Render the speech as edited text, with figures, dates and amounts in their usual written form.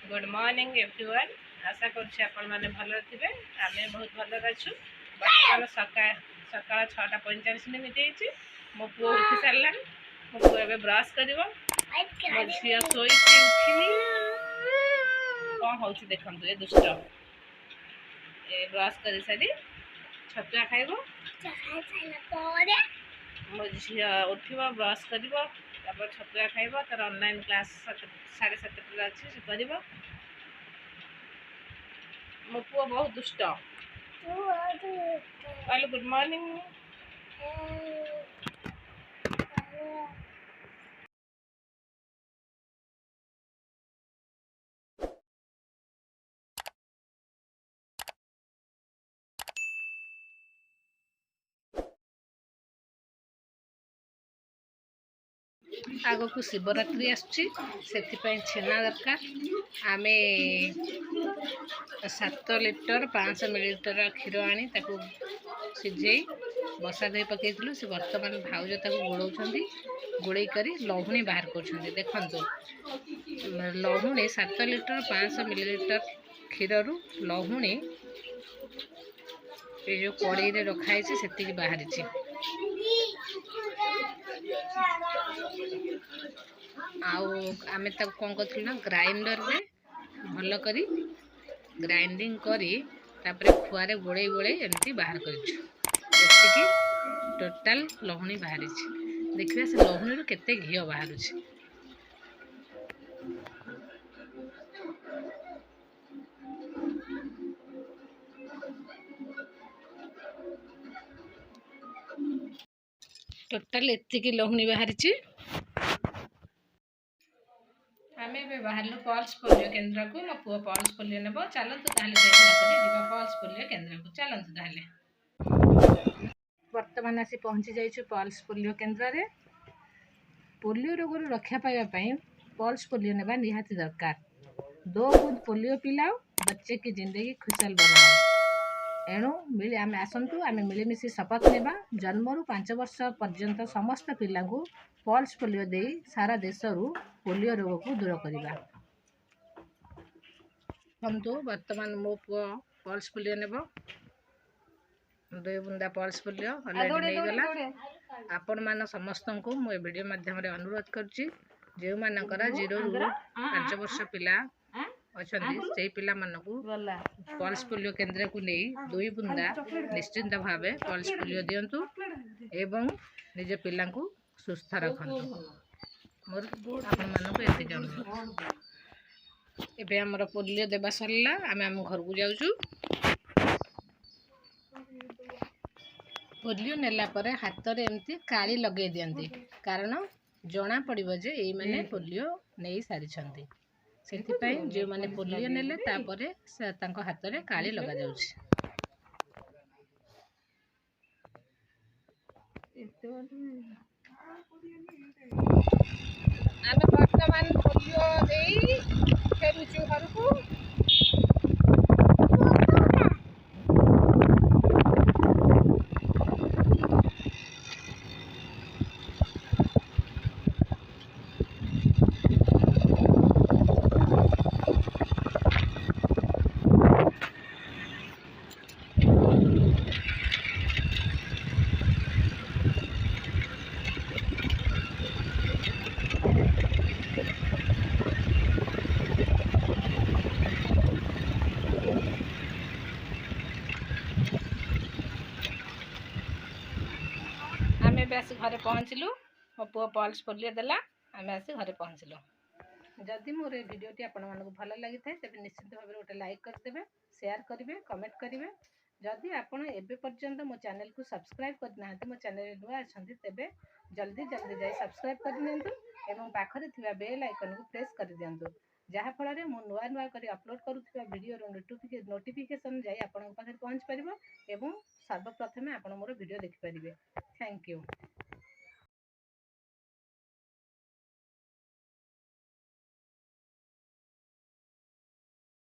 Good morning everyone. आशा करुच्छे आपण मैंने भल थे। आम बहुत भल अच्छु। बर्तमान सकाल 6:45 मो पु उठी सारा। मो पु ए ब्रश कर मो झील शोई उठिनी कौन हो देखु ये दुष्ट ए ब्रश कर सारी छतुआ खाइब मो झील उठ ब्रश कर छतुआ खाइब तार ऑनलाइन क्लास 7:30 अच्छी से कर मो पुआ बहुत दुष्ट। Hello good morning. आग को शिवरात्रि आछना दरकार आम 7 लिटर 500 मिलीलीटर क्षीर आनी सिझे बसा दही पकईलु से बर्तमान भाउज गोड़ाऊँ गोड़े कर लहुणी बाहर कर देखु लहुणी 7 लिटर 500 मिलीलीटर क्षीर लहुणी ये जो कड़े रखाई से बाहरी आमे तक कौन कर ना ग्राइंडर रे भल करी ग्राइंडिंग करी तापरे खुआरे गोड़े गोड़े एमती बाहर कर टोटाल लहुणी बाहरी देखिए से लहुणी केते घी बाहर टोटाल एतिकी लहुणी बाहरी। आम बाहर पल्स पोलियो केन्द्र को मो पु पल्स पोलियो नेब चलतु पल्स पोलियो केन्द्र को चलतु। वर्तमान आसी पहुँची जाइए पल्स पोलियो केन्द्र रे। पोलियो रोग रक्षा पाइबा पल्स पोलियो नेबा निहाती दरकार। 2 बूंद पोलियो पिलाओ बच्चे की जिंदगी खुशहाल बनाओ। एणु आम आसतु आम मिलमिशी शपथ नेबा जन्मरू 5 वर्ष पर्यंत समस्त पिला पल्स पोलियो दे सारा देश पोलियो रोग को दूर करवा। वर्तमान मो पु पल्स पोलियो नेब 2 बुंदा पल्स पोलियो अलरेडी नहीं गला। आपण मान समस्त को मो वीडियो माध्यम रे अनुरोध करछि जे मानकर 0 रू 5 वर्ष पिला अच्छे से पिला मानकू पल्स पोलियो केन्द्र को नहीं 2 बुंदा निश्चिंत भावे पल्स पोलियो दिंतु एवं निज पिला को सुस्थ रखु। मोर आपण मानक एतिक अनुरोध। एबे हमर पोलियो देबा सरला आम आम घर को जाउछु। पोलियो नेला परे हाथ रे एमती काली लगे दियंती कारण जना पड़िबो जे एई माने पोलियो नेई सारी छंती सेति जो माने पोलियो नेले तापरे तांको हाथ रे काली लगा जाउछि। आमे वर्तमान पोलियो देई फेरुछु घर को। आसी घरे पहुँचलु मो पु पल्स पोलियो देला आम आसी घरे पहुँचलु। जदि मोर ए वीडियोटी आपण मानक भल लगी थाए तेबे निश्चित भाव गोटे लाइक करदेबे शेयर करेंगे कमेंट करेंगे। जदि आपण एबे पर्यंत मो चैनल को सब्सक्राइब करना मो चैनल नुआ अच्छे तेबे जल्दी जल्दी जाई सब्सक्राइब कर दियंतु एवं पाखरे थिबा बेल आइकन को प्रेस कर दियंतु जहाँ फल मु नुआ नुआ करी अपलोड करुवा वीडियो नोटिफिकेशन जाई आपण पाखे पहुँच पारिबो एवं सर्वप्रथमे आपण मोर वीडियो देखि पारिबे। Thank you.